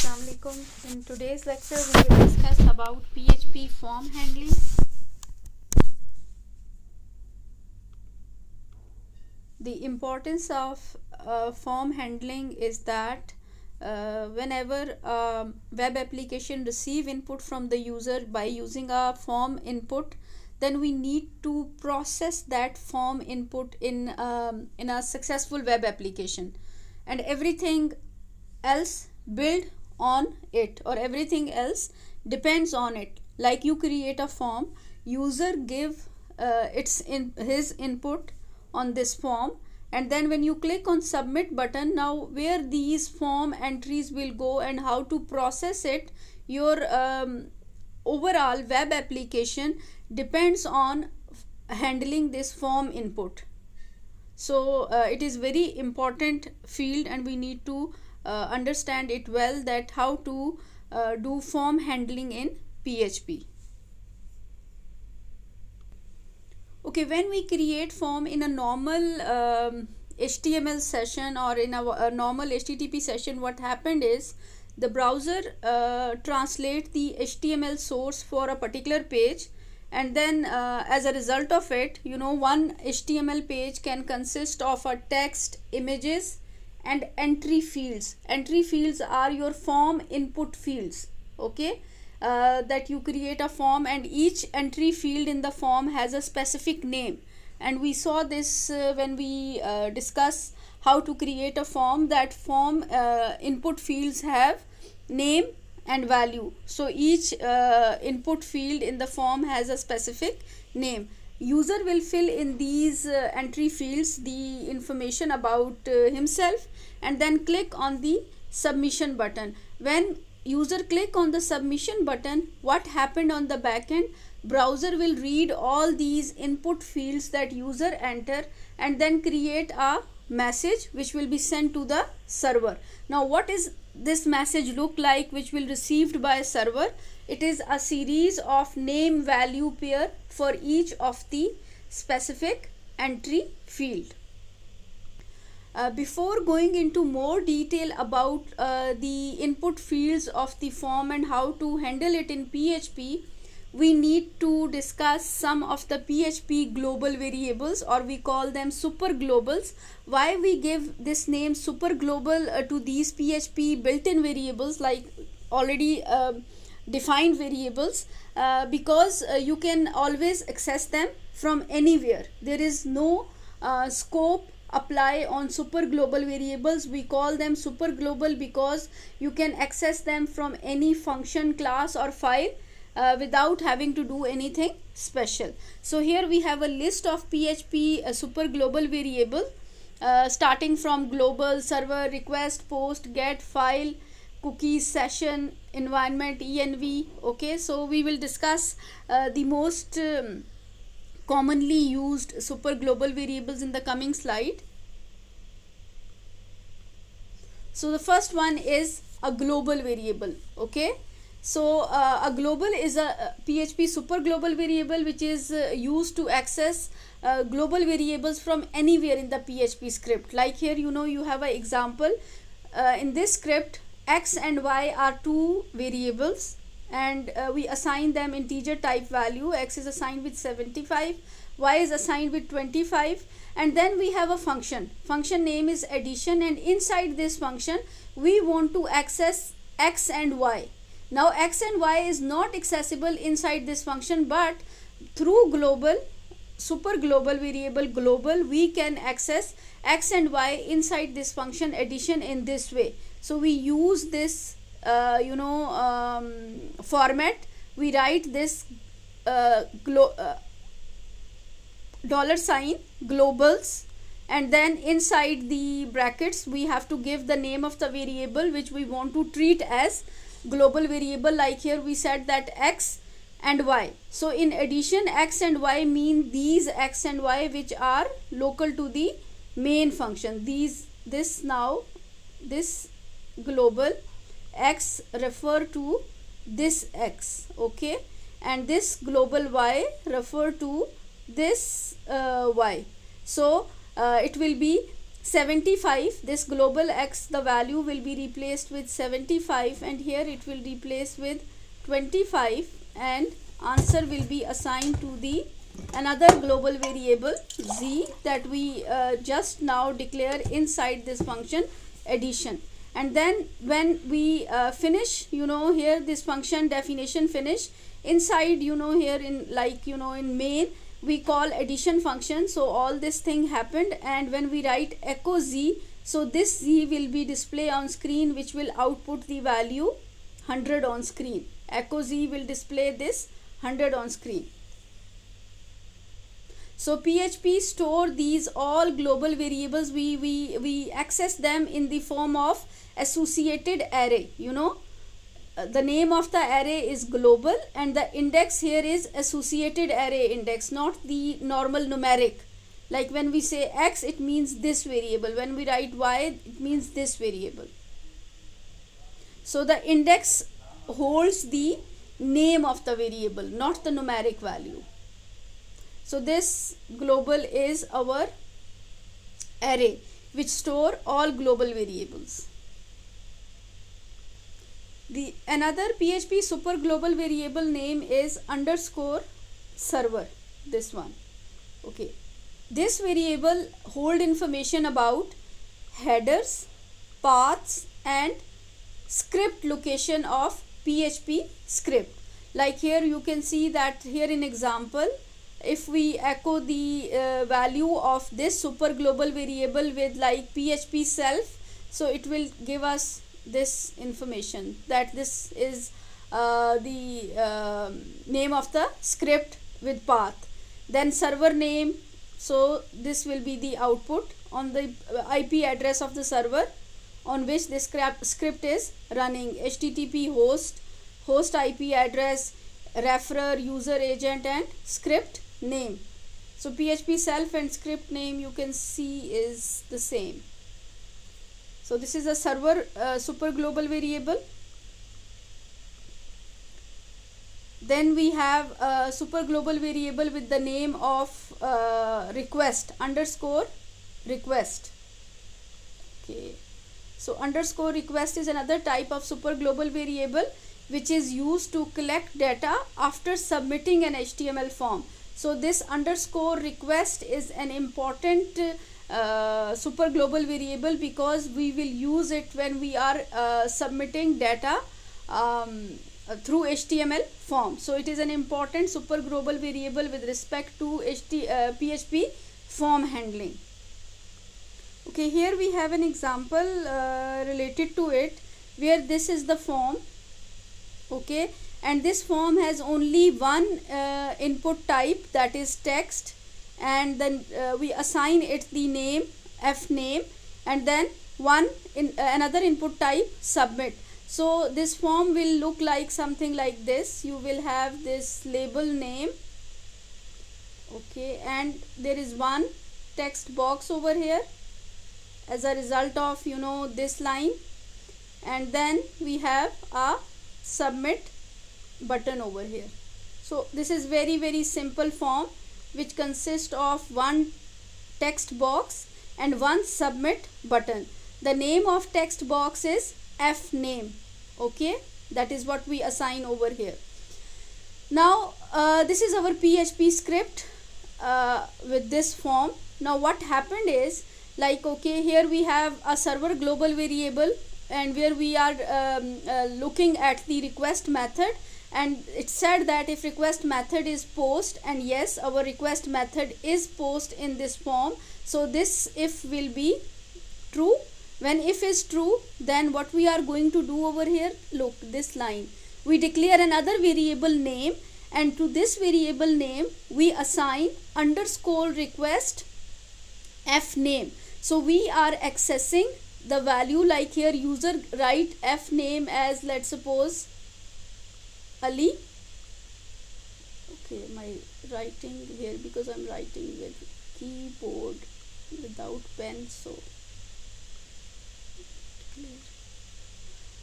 Assalamualaikum. In today's lecture we will discuss about PHP form handling. The importance of form handling is that whenever a web application receive input from the user by using a form input, then we need to process that form input in a successful web application, and everything else build on it, or everything else depends on it. Like you create a form, user give his input on this form, and then when you click on submit button, now where these form entries will go and how to process it, your overall web application depends on handling this form input. So it is very important field, and we need to understand it well, that how to do form handling in PHP. Okay, when we create form in a normal HTML session or in a normal HTTP session, what happened is the browser translate the HTML source for a particular page, and then as a result of it, one HTML page can consist of a text, images, and entry fields. Entry fields are your form input fields. Okay, that you create a form, and each entry field in the form has a specific name, and we saw this when we discuss how to create a form, that form input fields have name and value. So each input field in the form has a specific name. User will fill in these entry fields the information about himself, and then click on the submission button. When user click on the submission button, what happened on the backend? Browser will read all these input fields that user enter, and then create a message which will be sent to the server. Now what is this message look like which will received by server? It is a series of name value pair for each of the specific entry field. Before going into more detail about the input fields of the form and how to handle it in PHP, we need to discuss some of the PHP global variables, or we call them super globals. Why we give this name super global to these PHP built-in variables, like already defined variables? Because you can always access them from anywhere. There is no scope apply on super global variables. We call them super global because you can access them from any function, class, or file without having to do anything special. So here we have a list of PHP super global variable, starting from global, server, request, post, get, file, cookies, session, environment, env. Okay, so we will discuss the most commonly used super global variables in the coming slide. So the first one is a global variable. Okay, so a global is a PHP super global variable which is used to access global variables from anywhere in the PHP script. Like here, you have an example. In this script, x and y are two variables, and we assign them integer type value. X is assigned with 75, y is assigned with 25, and then we have a function name is addition, and inside this function we want to access x and y. Now x and y is not accessible inside this function, but through super global variable global, we can access x and y inside this function addition in this way. So we use this format. We write this $sign globals, and then inside the brackets we have to give the name of the variable which we want to treat as global variable. Like here we said that x and y. So in addition, x and y mean these x and y which are local to the main function. This global x refer to this x. Okay, and this global y refer to this y. So it will be 75, this global x, the value will be replaced with 75, and here it will replace with 25, and answer will be assigned to the another global variable z that we just now declare inside this function addition. And then when we finish, here this function definition finish, inside here in in main we call addition function. So all this thing happened, and when we write echo z, so this z will be displayed on screen, which will output the value 100 on screen. Echo z will display this 100 on screen. So PHP store these all global variables. We access them in the form of associated array. The name of the array is global, and the index here is associated array index, not the normal numeric. Like when we say x, it means this variable. When we write y, it means this variable. So the index holds the name of the variable, not the numeric value. So this global is our array which store all global variables. The another PHP super global variable name is underscore server, this one. Okay, this variable hold information about headers, paths and script location of PHP script. Like here you can see that here in example, if we echo the value of this super global variable with like PHP self, so it will give us this information that this is the name of the script with path. Then server name, so this will be the output on the IP address of the server on which this script is running. HTTP host, host IP address, referrer, user agent and script name. So PHP self and script name you can see is the same. So this is a server super global variable. Then we have a super global variable with the name of request, underscore request. Okay, so underscore request is another type of super global variable which is used to collect data after submitting an HTML form. So this underscore request is an important super global variable because we will use it when we are submitting data through HTML form. So it is an important super global variable with respect to PHP form handling. Okay, here we have an example related to it where this is the form. Okay, and this form has only one input type, that is text, and then we assign it the name f name, and then another input type submit. So this form will look like something like this. You will have this label name, okay, and there is one text box over here as a result of this line, and then we have a submit button over here. So this is very simple form which consists of one text box and one submit button. The name of text box is f name. Okay, that is what we assign over here. Now this is our PHP script with this form. Now what happened is, like, okay, here we have a server global variable, and where we are looking at the request method, and it said that if request method is post, and yes, our request method is post in this form, so this if will be true. When if is true, then what we are going to do over here, look, this line, we declare another variable name, and to this variable name we assign underscore request f name. So we are accessing the value, like here user write f name as, let's suppose, Ali. Okay, my writing here, because I'm writing with keyboard without pen, so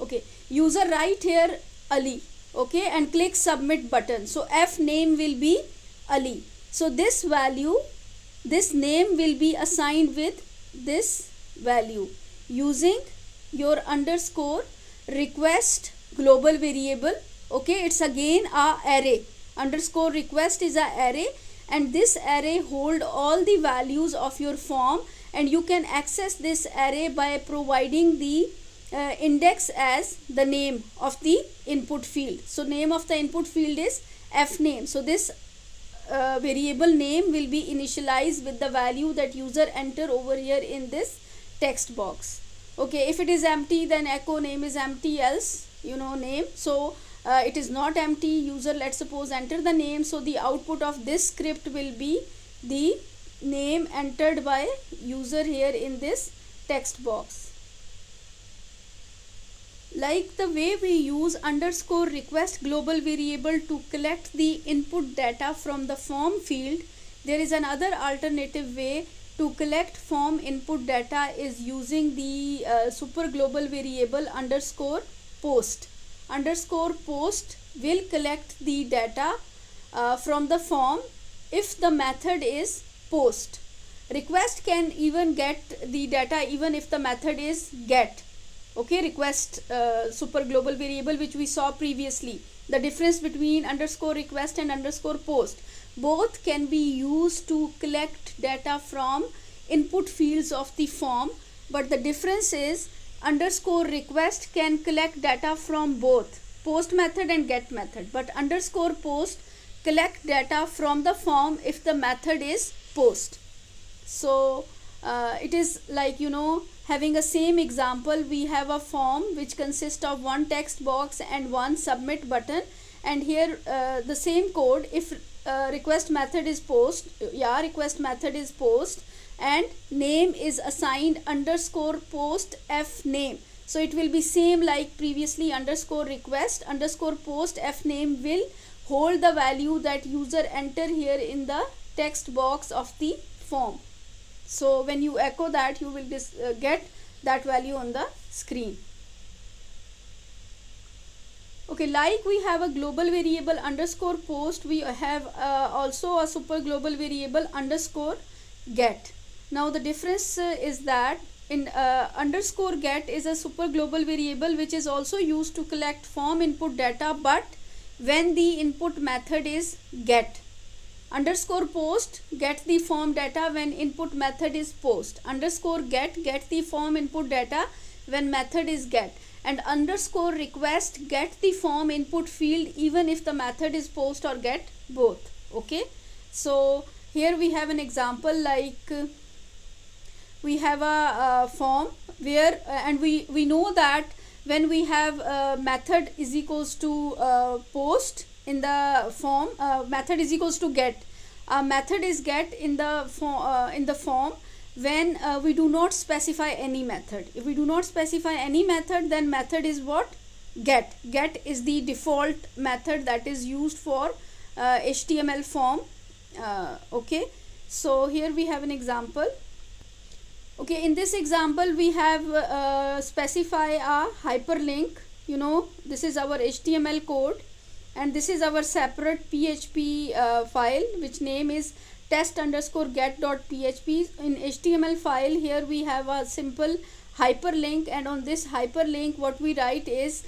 okay, user write here Ali, okay, and click submit button. So f name will be Ali. So this value, this name will be assigned with this value using your underscore request global variable. Okay, it's again a array. Underscore request is a array, and this array hold all the values of your form, and you can access this array by providing the index as the name of the input field. So name of the input field is fname. So this variable name will be initialized with the value that user enter over here in this text box. Okay, if it is empty, then echo name is empty, else name. So it is not empty, user, let's suppose, enter the name. So the output of this script will be the name entered by user here in this text box. Like the way we use underscore request global variable to collect the input data from the form field, there is another alternative way to collect form input data is using the super global variable underscore post. Underscore post will collect the data from the form if the method is post. Request can even get the data even if the method is get. Okay, request super global variable which we saw previously. The difference between underscore request and underscore post, both can be used to collect data from input fields of the form, but the difference is underscore request can collect data from both post method and get method, but underscore post collect data from the form if the method is post. So it is like having a same example. We have a form which consists of one text box and one submit button, and here the same code. If request method is post, request method is post, and name is assigned underscore post f name. So it will be same like previously. Underscore request underscore post f name will hold the value that user enter here in the text box of the form. So when you echo that, you will get that value on the screen. Okay, like we have a global variable underscore post, we have also a super global variable underscore get. Now the difference is that in underscore get is a super global variable which is also used to collect form input data, but when the input method is get. Underscore post get the form data when input method is post. Underscore get the form input data when method is get. And underscore request get the form input field even if the method is post or get both. Okay, so here we have an example like we have a form where and we know that when we have method is equals to post in the form, method is equals to get. Method is get in the form when we do not specify any method. If we do not specify any method, then method is what? Get. Get is the default method that is used for HTML form. Okay, so here we have an example. Okay, in this example we have specify a hyperlink. This is our HTML code, and this is our separate PHP file which name is test underscore get.php. In HTML file here we have a simple hyperlink, and on this hyperlink what we write is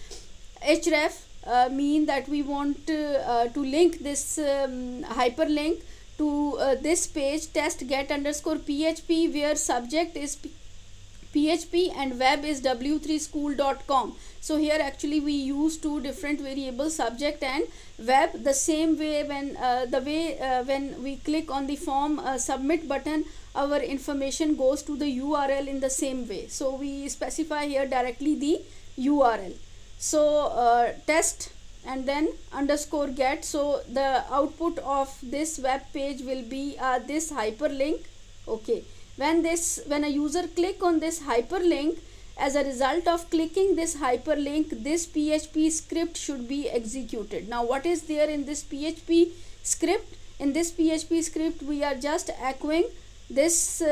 href, mean that we want to link this hyperlink to this page test get underscore php, where subject is PHP and web is w3school.com. So here actually we use two different variables, subject and web. The same way when when we click on the form submit button, our information goes to the URL in the same way. So we specify here directly the URL. So test and then underscore get. So the output of this web page will be this hyperlink. Okay, when a user click on this hyperlink, as a result of clicking this hyperlink, this PHP script should be executed. Now what is there in this PHP script? In this PHP script we are just echoing this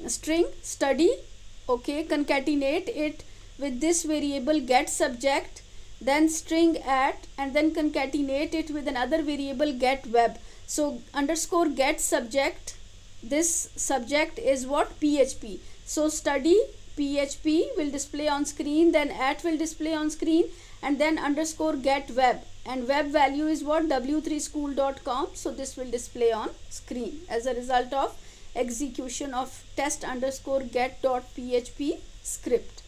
string study. Okay, concatenate it with this variable get subject, then string at, and then concatenate it with another variable get web. So underscore get subject, this subject is what? PHP. So study php will display on screen, then at will display on screen, and then underscore get web, and web value is what, w3school.com. so this will display on screen as a result of execution of test underscore get.php script.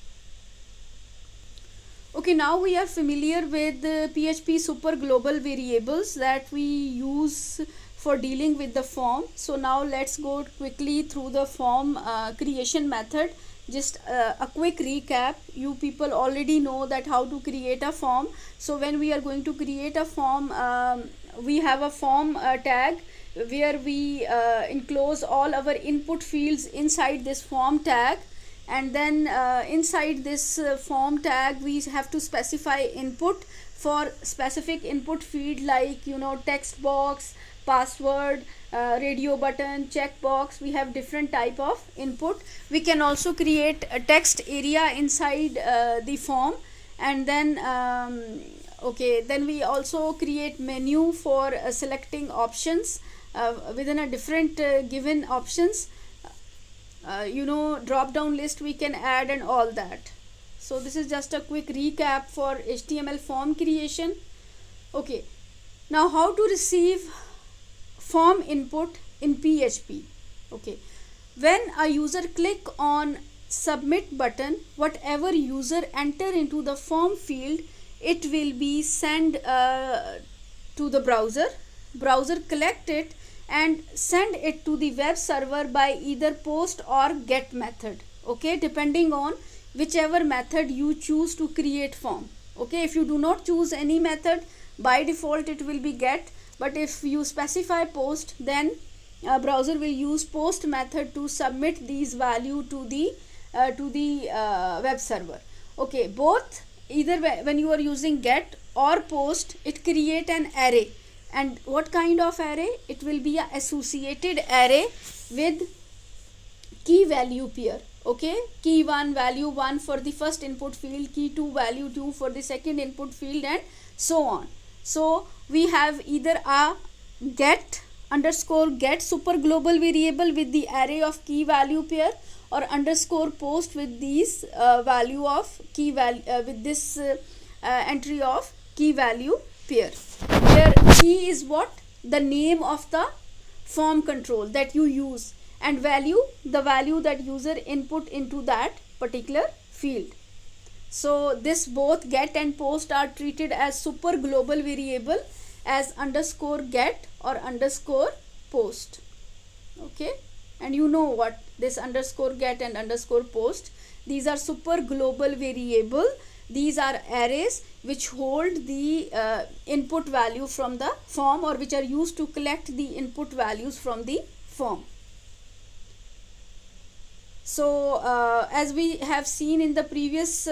Okay, now we are familiar with the PHP super global variables that we use for dealing with the form. So now let's go quickly through the form creation method. Just a quick recap. You people already know that how to create a form. So when we are going to create a form, we have a form tag where we enclose all our input fields inside this form tag, and then inside this form tag we have to specify input for specific input field, like text box, password, radio button, checkbox. We have different type of input. We can also create a text area inside the form, and then then we also create menu for selecting options within a different given options. Drop down list we can add and all that. So this is just a quick recap for HTML form creation. Okay, now how to receive form input in PHP. Okay, when a user click on submit button, whatever user enter into the form field, it will be sent to the browser collect it and send it to the web server by either post or get method. Okay, depending on whichever method you choose to create form. Okay, if you do not choose any method, by default it will be get, but if you specify post, then browser will use post method to submit these value to the web server. Okay, both, either when you are using get or post, it create an array. And what kind of array? It will be a associated array with key value pair. Okay, key 1 value 1 for the first input field, key 2 value 2 for the second input field, and so on. So we have either a get underscore get super global variable with the array of key value pair, or underscore post with these value of key value with this entry of key value pair. Here key is what? The name of the form control that you use, and value, the value that user input into that particular field. So this both get and post are treated as super global variable as underscore get or underscore post. Okay, and you know what this underscore get and underscore post, these are super global variable. These are arrays which hold the input value from the form, or which are used to collect the input values from the form. So as we have seen in the previous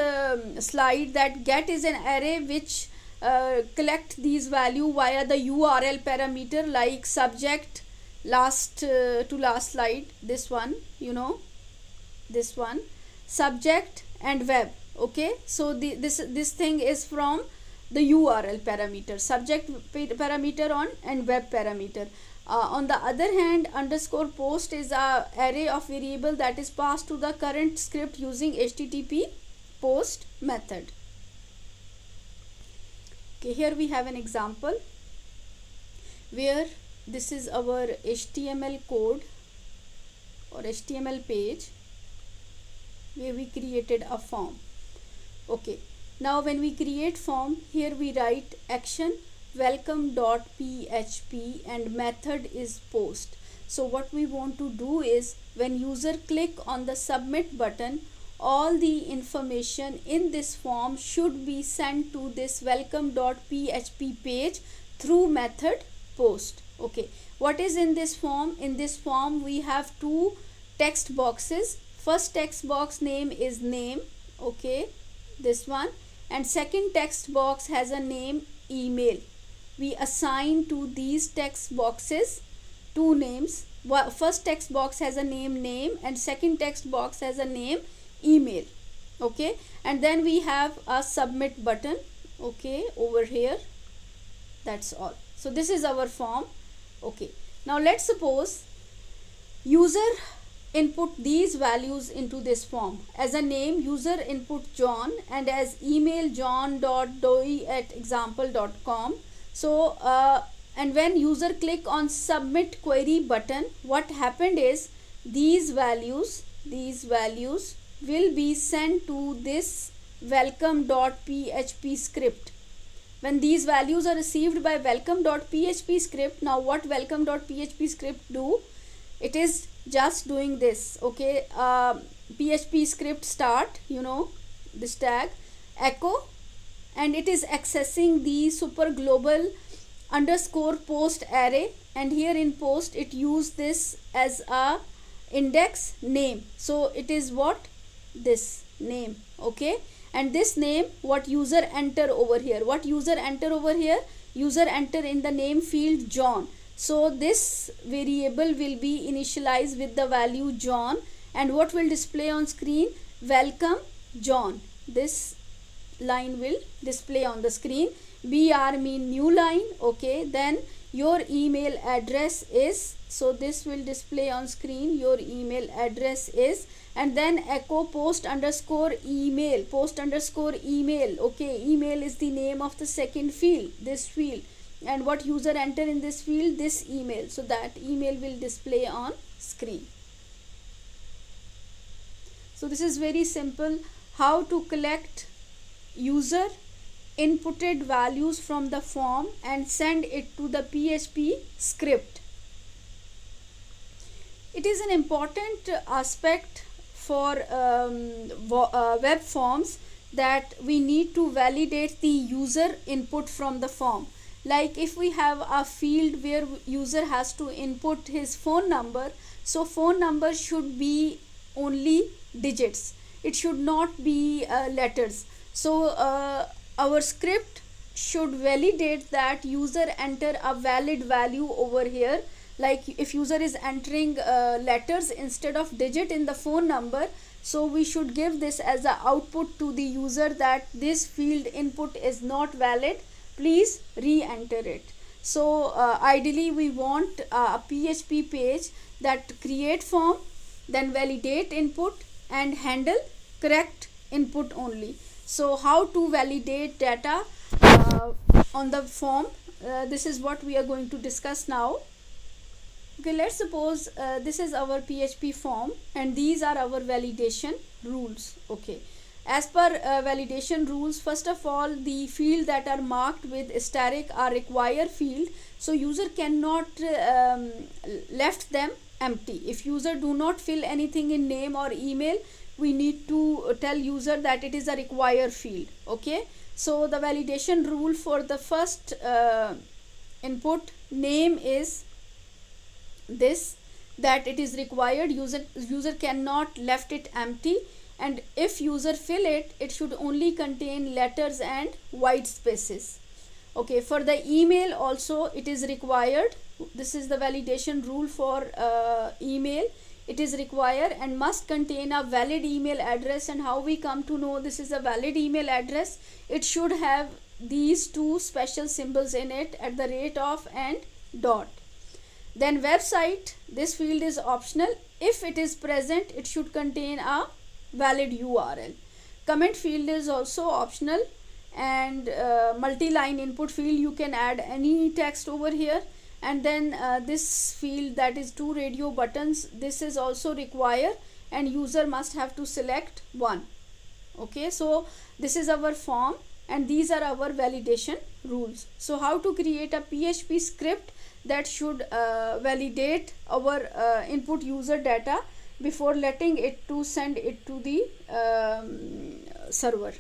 slide, that get is an array which collect these value via the URL parameter, like subject, last to last slide, this one, this one, subject and web. Okay, so this thing is from the URL parameter, subject parameter on and web parameter. On the other hand, underscore post is a array of variable that is passed to the current script using HTTP post method. Okay, here we have an example where this is our HTML code or HTML page where we created a form. Okay, now when we create form, here we write action welcome.php and method is post. So what we want to do is, when user click on the submit button, all the information in this form should be sent to this welcome.php page through method post. Okay, what is in this form? In this form we have two text boxes. First text box name is name, okay, this one, and second text box has a name email. We assign to these text boxes two names. First text box has a name, and second text box has a name email. Okay, and then we have a submit button, okay, over here. That's all. So this is our form. Okay, now let's suppose user input these values into this form. As a name, user input John, and as email john.doe@example.com. So and when user click on submit query button, what happened is these values will be sent to this welcome.php script. When these values are received by welcome.php script, now what welcome.php script do? It is just doing this, okay. PHP script start, this tag echo, and it is accessing the super global underscore post array, and here in post it use this as a index name. So it is what? This name, okay. And this name, what user enter over here? User enter in the name field John. So this variable will be initialized with the value John, and what will display on screen? Welcome John. This line will display on the screen. BR mean new line, okay. Then your email address is, so this will display on screen, your email address is, and then echo post underscore email, okay. Email is the name of the second field, this field, and what user enter in this field? This email. So that email will display on screen. So this is very simple, how to collect user inputted values from the form and send it to the PHP script. It is an important aspect for web forms that we need to validate the user input from the form. Like if we have a field where user has to input his phone number, so phone number should be only digits, it should not be letters. So our script should validate that user enter a valid value over here. Like if user is entering letters instead of digit in the phone number, so we should give this as a output to the user that this field input is not valid, please re-enter it. So ideally we want a PHP page that create form, then validate input and handle correct input only. So how to validate data on the form, this is what we are going to discuss now. Okay, let's suppose this is our PHP form and these are our validation rules. Okay, as per validation rules, first of all, the field that are marked with asterisk are require field, so user cannot left them empty. If user do not fill anything in name or email, we need to tell user that it is a require field. Okay, so the validation rule for the first input name is this, that it is required, user cannot left it empty, and if user fill it, it should only contain letters and white spaces. Okay, for the email also it is required, this is the validation rule for email, it is required and must contain a valid email address. And how we come to know this is a valid email address? It should have these two special symbols in it, @ and dot. Then website, this field is optional, if it is present it should contain a valid URL. Comment field is also optional, and multi-line input field, you can add any text over here. And then this field, that is 2 radio buttons, this is also required and user must have to select one. Okay, so this is our form and these are our validation rules. So how to create a PHP script that should validate our input user data before letting it to send it to the server.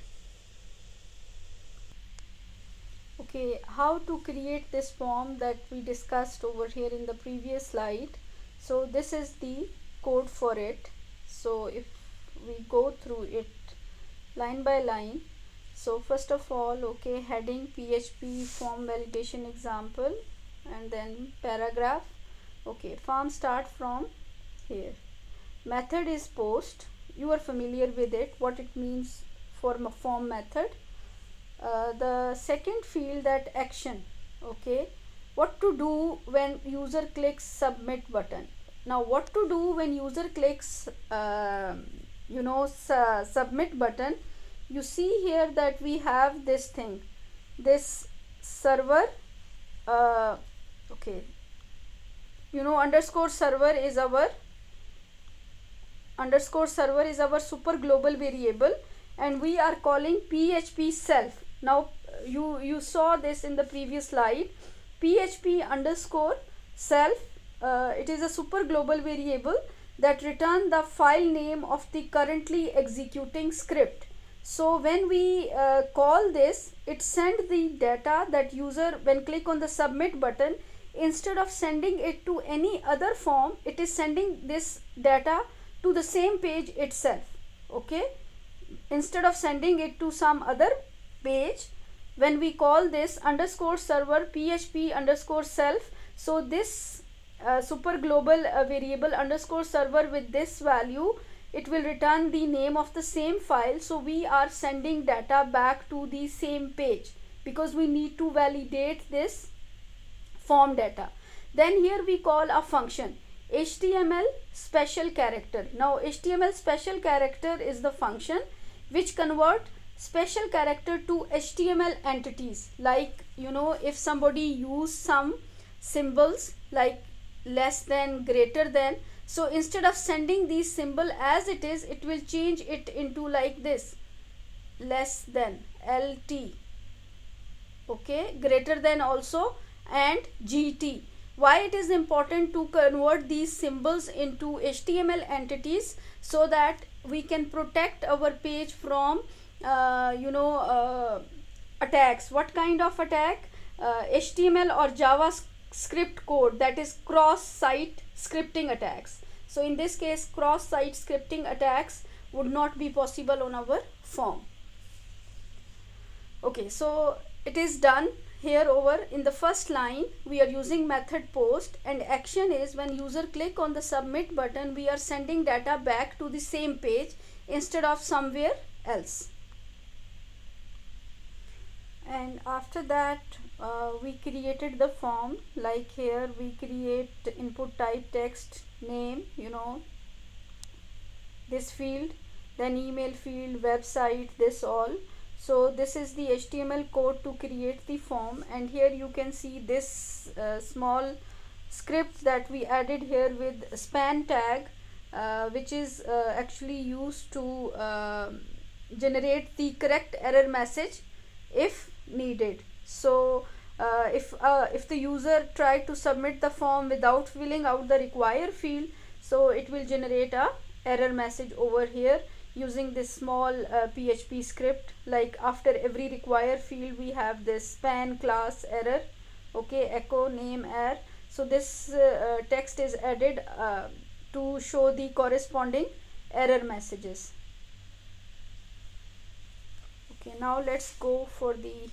Okay, how to create this form that we discussed over here in the previous slide. So this is the code for it. So if we go through it line by line, so first of all, okay, heading PHP form validation example, and then paragraph. Okay, form start from here. Method is post, you are familiar with it, what it means for form method. The second field, that action, okay, what to do when user clicks submit button. Now what to do when user clicks submit button? You see here that we have this thing, this server, okay, underscore server is our super global variable, and we are calling PHP self. Now you saw this in the previous slide. PHP underscore self, it is a super global variable that return the file name of the currently executing script. So when we call this, it send the data that user, when click on the submit button, instead of sending it to any other form, it is sending this data to the same page itself. Okay, instead of sending it to some other page, when we call this underscore server PHP underscore self, so this super global variable underscore server with this value, it will return the name of the same file. So we are sending data back to the same page because we need to validate this form data. Then here we call a function HTML special character. Now HTML special character is the function which convert special character to HTML entities. Like, if somebody use some symbols like less than, greater than, so instead of sending these symbol as it is, it will change it into like this, less than, LT, okay, greater than also, and GT. Why it is important to convert these symbols into HTML entities? So that we can protect our page from attacks. What kind of attack? HTML or JavaScript code, that is cross-site scripting attacks. So in this case, cross-site scripting attacks would not be possible on our form. Okay, so it is done. Here over in the first line, we are using method post, and action is when user click on the submit button, we are sending data back to the same page instead of somewhere else. And after that, we created the form. Like here we create input type text, name, this field, then email field, website, this all. So this is the HTML code to create the form, and here you can see this small script that we added here with span tag, which is actually used to generate the correct error message if needed. So if the user try to submit the form without filling out the required field, so it will generate a error message over here using this small PHP script. Like after every required field, we have this span class error, okay, echo name error. So this text is added to show the corresponding error messages. Okay, now let's go for the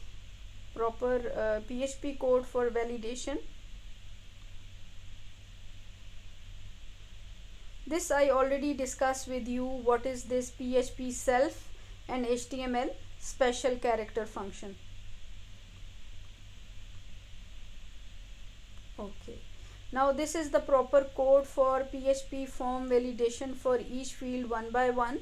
proper PHP code for validation. This I already discussed with you, what is this PHP self and HTML special character function. Okay, now this is the proper code for PHP form validation for each field one by one.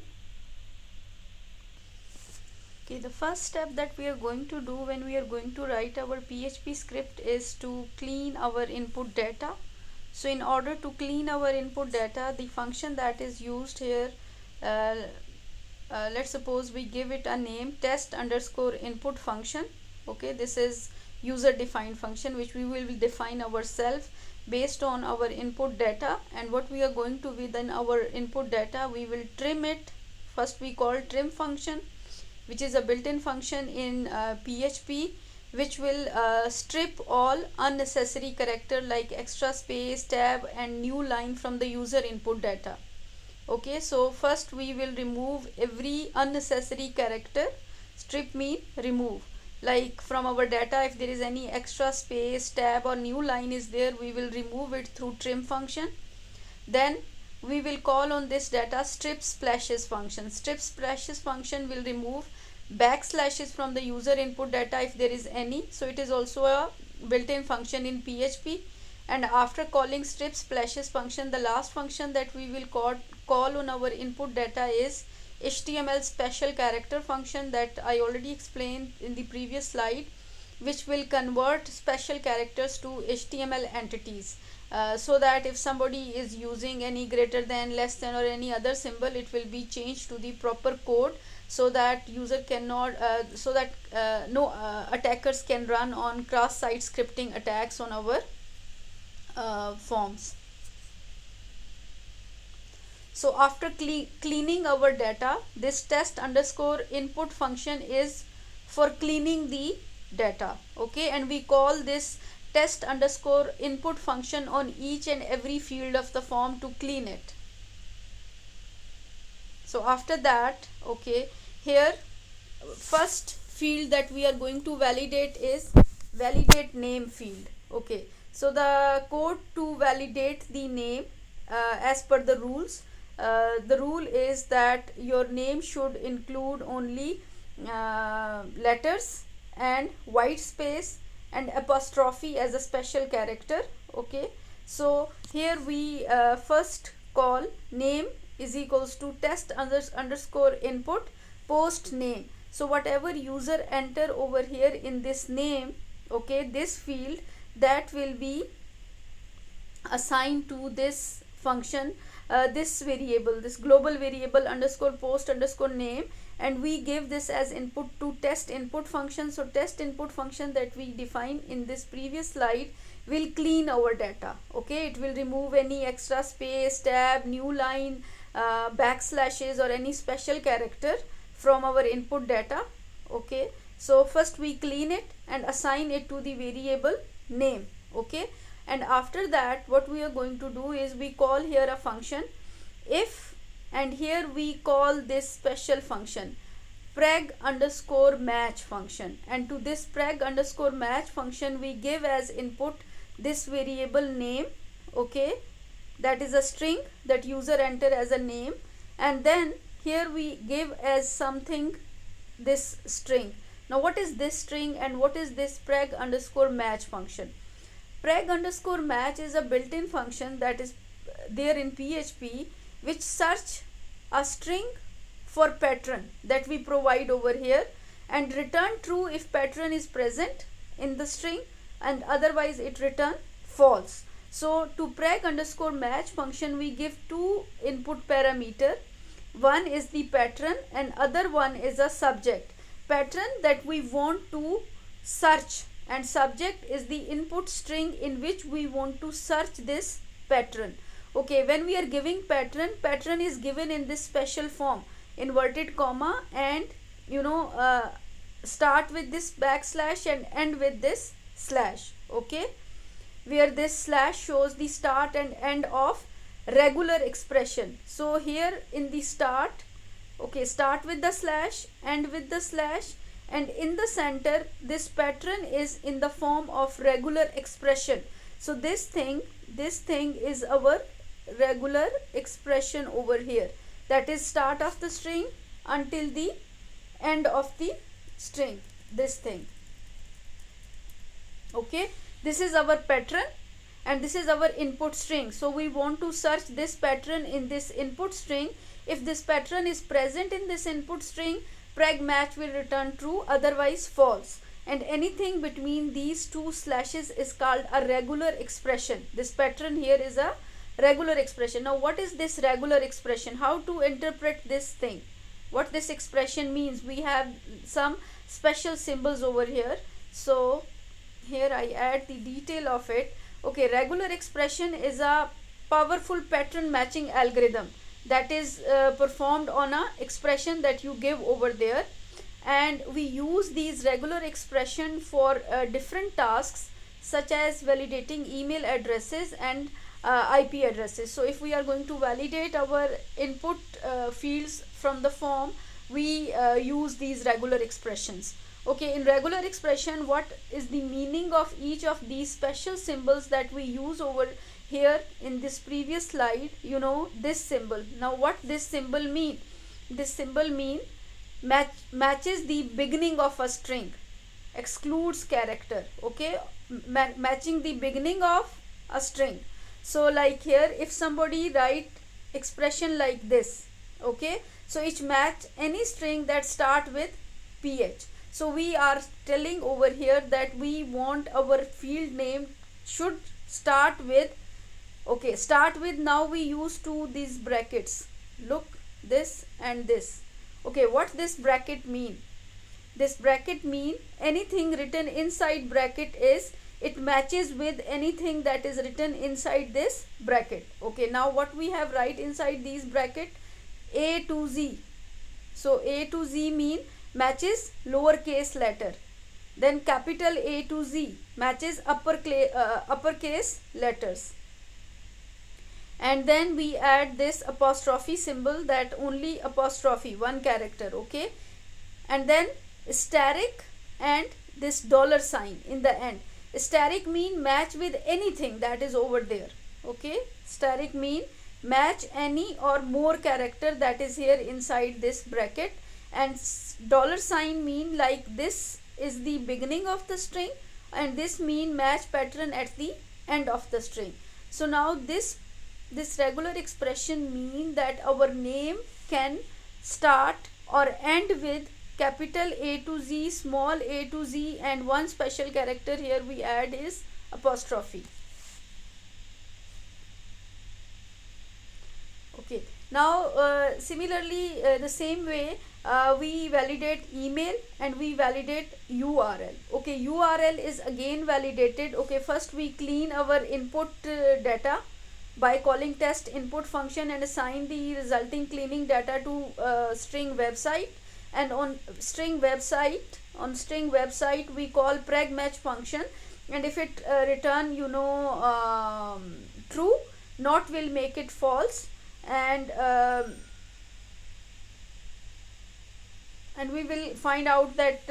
Okay, the first step that we are going to do when we are going to write our PHP script is to clean our input data. So in order to clean our input data, the function that is used here, let's suppose we give it a name, test underscore input function. Okay, this is user defined function which we will define ourselves based on our input data. And what we are going to within our input data, we will trim it. First we call trim function, which is a built-in function in PHP, which will strip all unnecessary character like extra space, tab and new line from the user input data. Okay, so first we will remove every unnecessary character. Strip mean remove. Like from our data, if there is any extra space, tab or new line is there, we will remove it through trim function. Then we will call on this data strip splashes function. Strip splashes function will remove backslashes from the user input data if there is any. So it is also a built-in function in PHP. And after calling strip splashes function, the last function that we will call on our input data is HTML special character function that I already explained in the previous slide, which will convert special characters to HTML entities, so that if somebody is using any greater than, less than, or any other symbol, it will be changed to the proper code, so that user cannot no attackers can run on cross-site scripting attacks on our forms. So after cleaning our data, this test underscore input function is for cleaning the data, okay, and we call this test underscore input function on each and every field of the form to clean it. So after that, okay, here first field that we are going to validate is validate name field. Okay, so the code to validate the name, as per the rules, the rule is that your name should include only letters and white space and apostrophe as a special character. Okay, so here we first call name is equals to test underscore input post name. So whatever user enter over here in this name, okay, this field, that will be assigned to this function, this variable, this global variable underscore post underscore name, and we give this as input to test input function. So test input function that we define in this previous slide will clean our data. Okay, it will remove any extra space, tab, new line, backslashes, or any special character from our input data. Okay, so first we clean it and assign it to the variable name. Okay, and after that what we are going to do is we call here a function if, and here we call this special function preg underscore match function, and to this preg underscore match function we give as input this variable name. Okay, that is a string that user enter as a name, and then here we give as something this string. Now what is this string and what is this preg underscore match function? Preg underscore match is a built-in function that is there in PHP, which search a string for pattern that we provide over here and return true if pattern is present in the string, and otherwise it return false. So to preg underscore match function we give two input parameter. One is the pattern and other one is a subject. Pattern that we want to search, and subject is the input string in which we want to search this pattern. Okay, when we are giving pattern, pattern is given in this special form, inverted comma, and start with this backslash and end with this slash. Okay, where this slash shows the start and end of regular expression. So here in the start, okay, start with the slash, end with the slash, and in the center this pattern is in the form of regular expression. So this thing is our regular expression over here, that is start of the string until the end of the string, this thing. Okay, this is our pattern and this is our input string. So we want to search this pattern in this input string. If this pattern is present in this input string, preg match will return true, otherwise false, and anything between these two slashes is called a regular expression. This pattern here is a regular expression. Now what is this regular expression? How to interpret this thing? What this expression means? We have some special symbols over here. So here I add the detail of it. Okay, regular expression is a powerful pattern matching algorithm that is performed on a expression that you give over there, and we use these regular expression for different tasks such as validating email addresses and IP addresses. So if we are going to validate our input fields from the form, we use these regular expressions. Okay, in regular expression, what is the meaning of each of these special symbols that we use over here in this previous slide? This symbol. Now what this symbol mean? This symbol mean matches the beginning of a string, excludes character. Okay, matching the beginning of a string. So like here, if somebody write expression like this, okay, so it match any string that start with ph. So we are telling over here that we want our field name should start with, okay, start with, now we use to these brackets, look, this and this. Okay, what this bracket mean? This bracket mean anything written inside bracket is, it matches with anything that is written inside this bracket. Okay, now what we have write inside these bracket? A to Z. So A to Z mean matches lowercase letter. Then capital A to Z matches uppercase letters. And then we add this apostrophe symbol, that only apostrophe, one character, okay. And then asterisk and this dollar sign in the end. Asterisk mean match with anything that is over there, okay. Asterisk mean match any or more character that is here inside this bracket. And dollar sign mean like this is the beginning of the string, and this mean match pattern at the end of the string. So now this regular expression mean that our name can start or end with capital A to Z, small a to z, and one special character here we add is apostrophe. Okay, now similarly the same way we validate email and we validate URL. Okay, URL is again validated. Okay, first we clean our input data by calling test input function and assign the resulting cleaning data to string website. And on string website we call preg match function, and if it return true, not will make it false, and we will find out that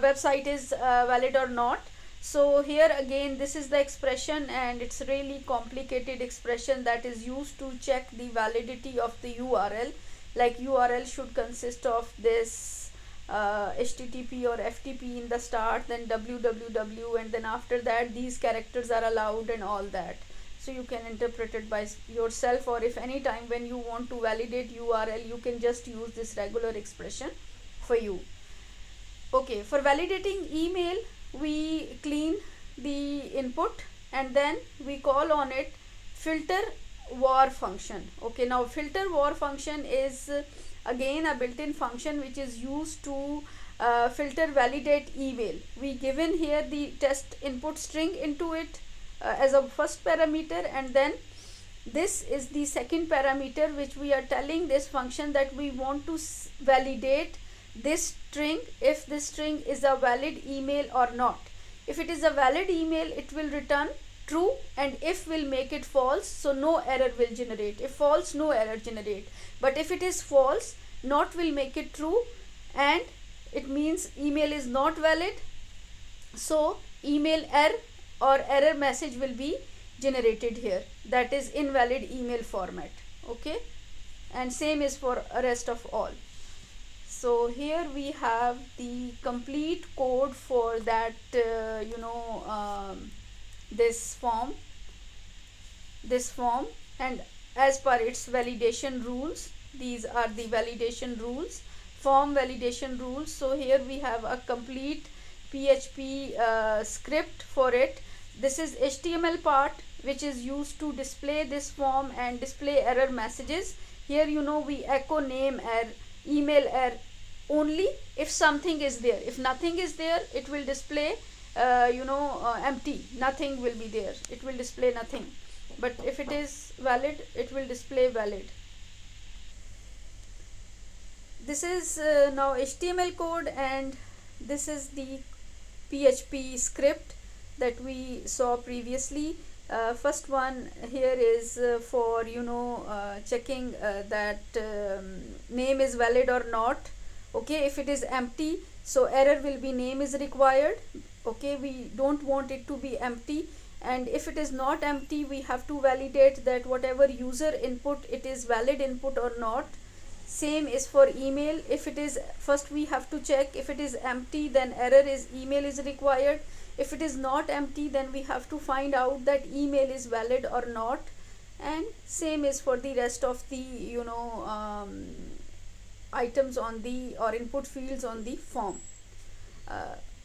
website is valid or not. So here again this is the expression, and it's really complicated expression that is used to check the validity of the URL. Like URL should consist of this HTTP or FTP in the start, then www, and then after that these characters are allowed and all that. So you can interpret it by yourself, or if any time when you want to validate URL, you can just use this regular expression for you. Okay, for validating email, we clean the input and then we call on it filter var function. Okay, now filter var function is again a built-in function which is used to filter validate email. We given here the test input string into it as a first parameter, and then this is the second parameter which we are telling this function that we want to validate this string, if this string is a valid email or not. If it is a valid email, it will return true, and if will make it false, so no error will generate. If false, no error generate. But if it is false, not will make it true, and it means email is not valid, so email error or error message will be generated here, that is invalid email format. Okay, and same is for rest of all. So here we have the complete code for that this form, and as per its validation rules, these are the validation rules, form validation rules. So here we have a complete PHP script for it. This is HTML part which is used to display this form and display error messages. Here we echo name error, email error only if something is there. If nothing is there, it will display empty, nothing will be there, it will display nothing. But if it is valid, it will display valid. This is now HTML code, and this is the PHP script that we saw previously. First one here is for checking that name is valid or not. Okay, if it is empty, so error will be name is required. Okay, we don't want it to be empty, and if it is not empty, we have to validate that whatever user input, it is valid input or not. Same is for email. If it is, first we have to check if it is empty, then error is email is required. If it is not empty, then we have to find out that email is valid or not. And same is for the rest of the items on the or input fields on the form.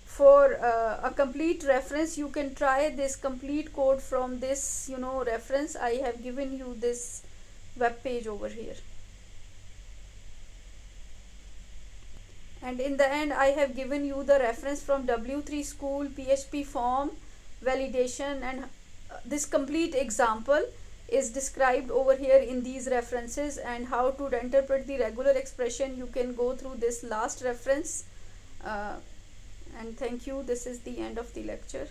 For a complete reference, you can try this complete code from this reference. I have given you this web page over here, and in the end I have given you the reference from W3 School PHP form validation, and this complete example is described over here in these references. And how to interpret the regular expression, you can go through this last reference. And thank you. This is the end of the lecture.